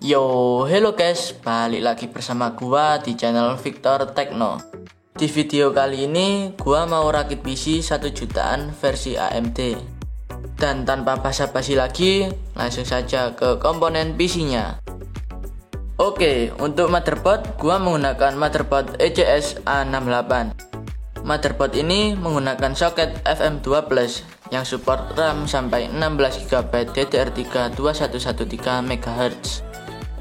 Yo, hello guys, balik lagi bersama gua di channel Victor Techno. Di video kali ini, gua mau rakit PC 1 jutaan versi AMD. Dan tanpa basa-basi lagi, langsung saja ke komponen PC-nya. Oke, untuk motherboard, gua menggunakan motherboard ECS A68. Motherboard ini menggunakan soket FM2+ yang support RAM sampai 16GB DDR3 2113 MHz.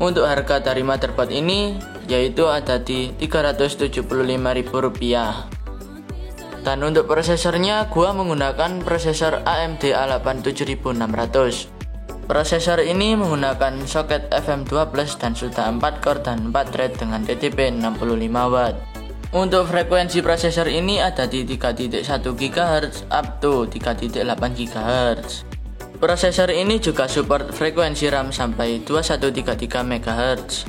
Untuk harga dari motherboard ini yaitu ada di Rp375.000. Dan untuk prosesornya gua menggunakan prosesor AMD A8 7600. Prosesor ini menggunakan soket FM2+ dan sudah 4 core dan 4 thread dengan TDP 65W. Untuk frekuensi prosesor ini ada di 3.1 GHz up to 3.8 GHz. Prosesor ini juga support frekuensi RAM sampai 2133 MHz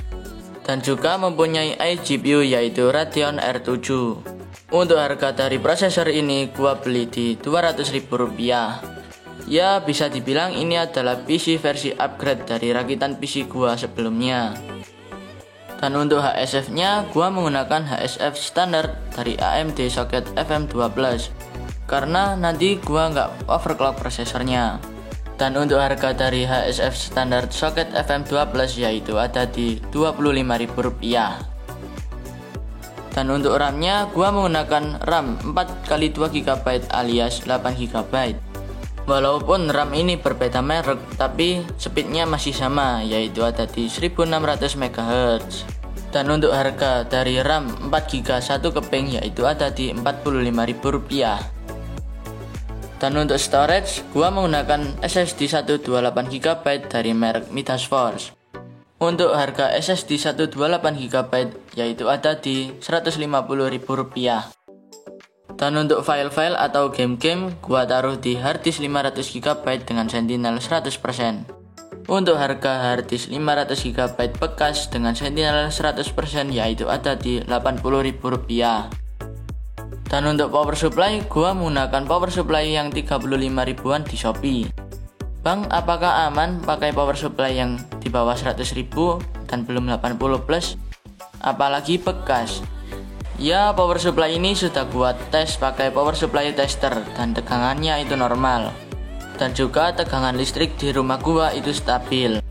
dan juga mempunyai iGPU yaitu Radeon R7. Untuk harga dari prosesor ini gua beli di Rp200.000. Ya, bisa dibilang ini adalah PC versi upgrade dari rakitan PC gua sebelumnya. Dan untuk HSF-nya gua menggunakan HSF standar dari AMD soket FM2+ karena nanti gua nggak overclock prosesornya. Dan untuk harga dari HSF standar soket FM2+ yaitu ada di Rp25.000. Dan untuk RAM-nya gua menggunakan RAM 4x2GB alias 8GB. Walaupun RAM ini berbeda merek, tapi speednya masih sama yaitu ada di 1600 MHz. Dan untuk harga dari RAM 4GB 1 keping yaitu ada di Rp45.000. Dan untuk storage, gua menggunakan SSD 128GB dari merek Midas Force. Untuk harga SSD 128GB yaitu ada di Rp150.000. Dan untuk file-file atau game-game, gua taruh di harddisk 500GB dengan Sentinel 100%. Untuk harga harddisk 500GB bekas dengan Sentinel 100% yaitu ada di Rp80.000. Dan untuk power supply, gua menggunakan power supply yang 35 ribuan di Shopee. Bang, apakah aman pakai power supply yang di bawah 100.000 dan belum 80+? Apalagi bekas. Ya, power supply ini sudah gua tes pakai power supply tester dan tegangannya itu normal. Dan juga tegangan listrik di rumah gua itu stabil.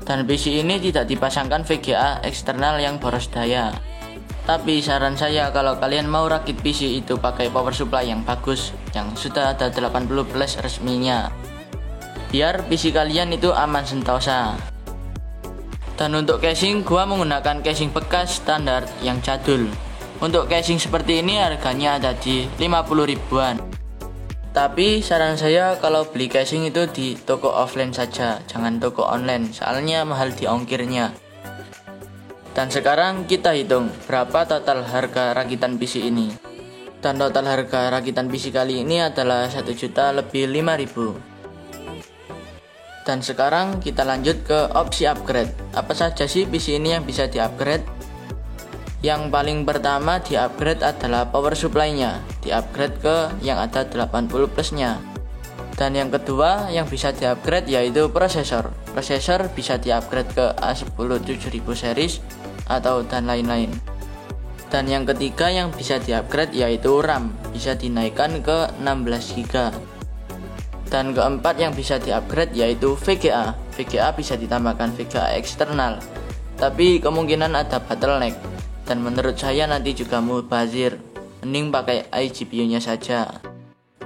Dan PC ini tidak dipasangkan VGA eksternal yang boros daya. Tapi saran saya kalau kalian mau rakit PC itu pakai power supply yang bagus, yang sudah ada 80+ resminya, biar PC kalian itu aman sentosa. Dan untuk casing, gua menggunakan casing bekas standar yang jadul. Untuk casing seperti ini harganya ada di 50 ribuan. Tapi saran saya kalau beli casing itu di toko offline saja, jangan toko online, soalnya mahal di ongkirnya. Dan sekarang kita hitung berapa total harga rakitan PC ini. Dan total harga rakitan PC kali ini adalah 1.005.000. Dan sekarang kita lanjut ke opsi upgrade. Apa saja sih PC ini yang bisa di-upgrade? Yang paling pertama di-upgrade adalah power supply-nya, di-upgrade ke yang ada 80+-nya. Dan yang kedua yang bisa di-upgrade yaitu prosesor. Prosesor bisa di-upgrade ke A10 7000 series atau dan lain-lain. Dan yang ketiga yang bisa di-upgrade yaitu RAM, bisa dinaikkan ke 16GB. Dan keempat yang bisa di-upgrade yaitu VGA. VGA bisa ditambahkan VGA eksternal, tapi kemungkinan ada bottleneck. Dan menurut saya nanti juga mubazir, mending pakai iGPU-nya saja.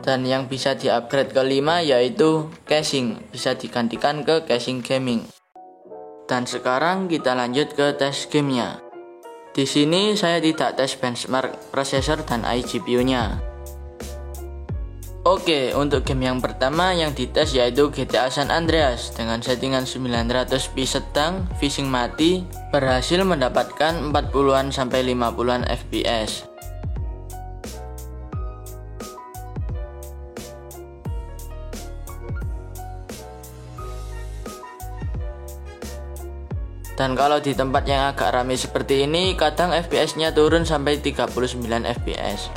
Dan yang bisa di-upgrade kelima yaitu casing, bisa digantikan ke casing gaming. Dan sekarang kita lanjut ke tes gamenya. Di sini saya tidak tes benchmark prosesor dan iGPU-nya. Oke, untuk game yang pertama yang dites yaitu GTA San Andreas dengan settingan 900p sedang, fishing mati, berhasil mendapatkan 40-an sampai 50-an FPS. Dan kalau di tempat yang agak ramai seperti ini, kadang FPS-nya turun sampai 39 FPS.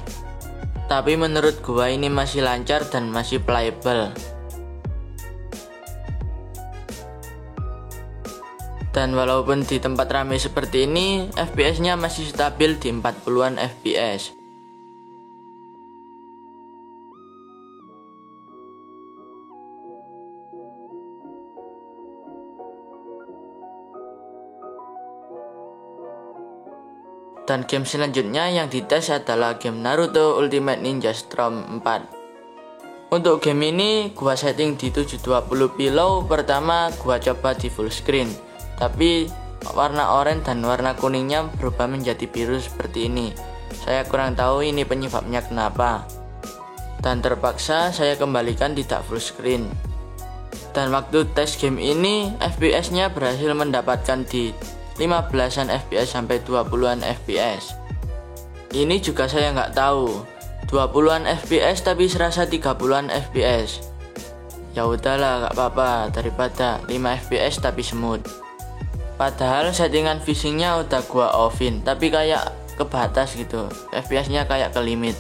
Tapi menurut gua ini masih lancar dan masih playable. Dan walaupun di tempat ramai seperti ini, FPS-nya masih stabil di 40-an FPS. Dan game selanjutnya yang dites adalah game Naruto Ultimate Ninja Storm 4. Untuk game ini gua setting di 720p low. Pertama gua coba di full screen, tapi warna oranye dan warna kuningnya berubah menjadi biru seperti ini. Saya kurang tahu ini penyebabnya kenapa. Dan terpaksa saya kembalikan tidak full screen. Dan waktu tes game ini FPS nya berhasil mendapatkan di 15an FPS sampai 20an FPS. Ini juga saya nggak tahu 20an FPS tapi serasa 30an FPS. Ya udahlah, nggak apa-apa daripada 5 FPS tapi smooth. Padahal settingan fishingnya udah gua offin, tapi kayak ke batas gitu, FPS nya kayak ke limit.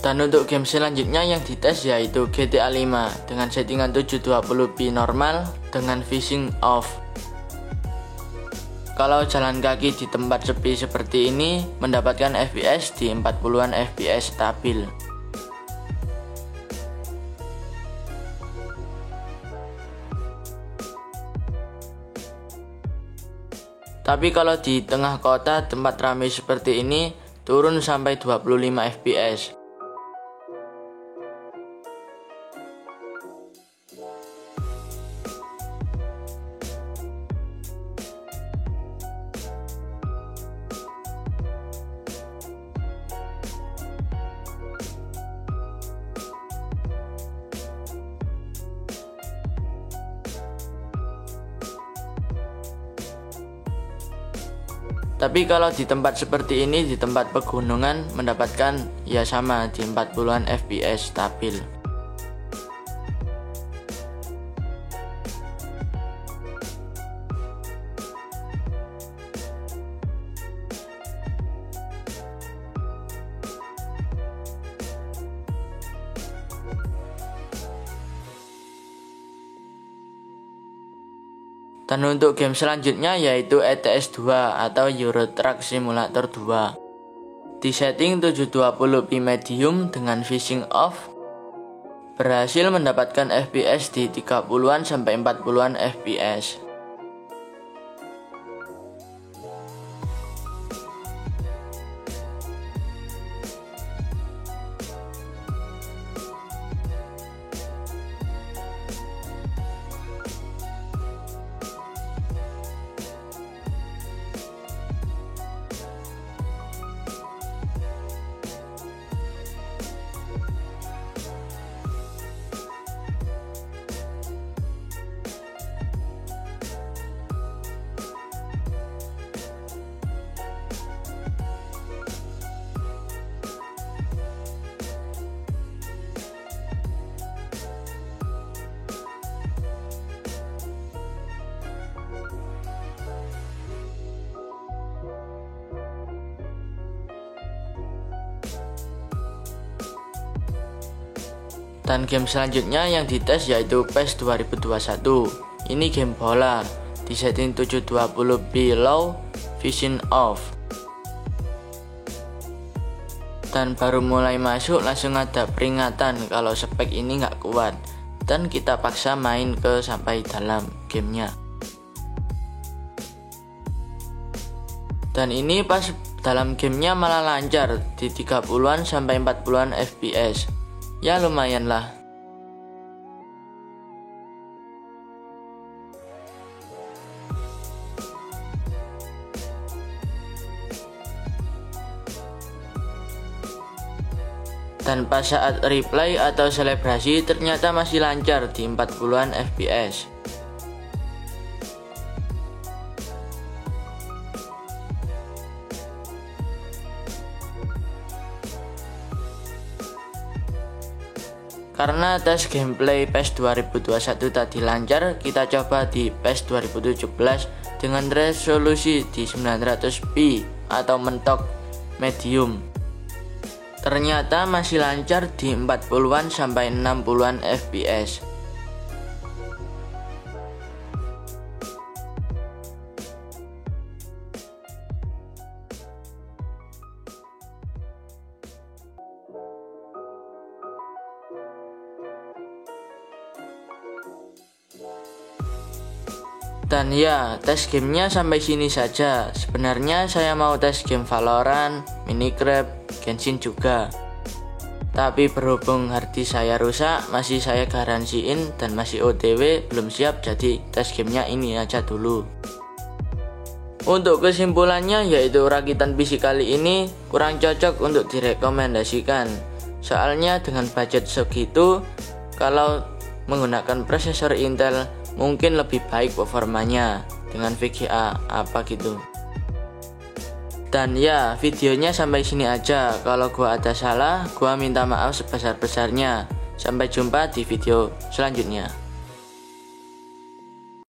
Dan untuk game selanjutnya yang dites yaitu GTA 5 dengan settingan 720p normal dengan fishing off. Kalau jalan kaki di tempat sepi seperti ini mendapatkan FPS di 40an FPS stabil. Tapi kalau di tengah kota tempat ramai seperti ini turun sampai 25 FPS. Tapi kalau di tempat seperti ini, di tempat pegunungan mendapatkan ya sama di 40an FPS stabil. Dan untuk game selanjutnya yaitu ETS 2 atau Euro Truck Simulator 2. Di setting 720p medium dengan fishing off, berhasil mendapatkan FPS di 30an sampai 40an FPS. Dan game selanjutnya yang dites yaitu PES 2021. Ini game bola, di setting 720p low, vision off. Dan baru mulai masuk langsung ada peringatan kalau spek ini nggak kuat, dan kita paksa main ke sampai dalam gamenya. Dan ini pas dalam gamenya malah lancar di 30-an sampai 40-an fps. Ya lumayan lah. Dan pas saat replay atau selebrasi ternyata masih lancar di 40-an fps. Karena tes gameplay PES 2021 tadi lancar, kita coba di PES 2017 dengan resolusi di 900p atau mentok medium. Ternyata masih lancar di 40-an sampai 60-an fps. Dan ya, tes gamenya sampai sini saja. Sebenarnya saya mau tes game Valorant, Minecraft, Genshin juga. Tapi berhubung harddisk saya rusak, masih saya garansiin dan masih OTW belum siap, jadi tes gamenya ini aja dulu. Untuk kesimpulannya yaitu rakitan PC kali ini kurang cocok untuk direkomendasikan. Soalnya dengan budget segitu, kalau menggunakan prosesor Intel mungkin lebih baik performanya dengan VGA apa gitu. Dan ya, videonya sampai sini aja. Kalau gua ada salah, gua minta maaf sebesar-besarnya. Sampai jumpa di video selanjutnya.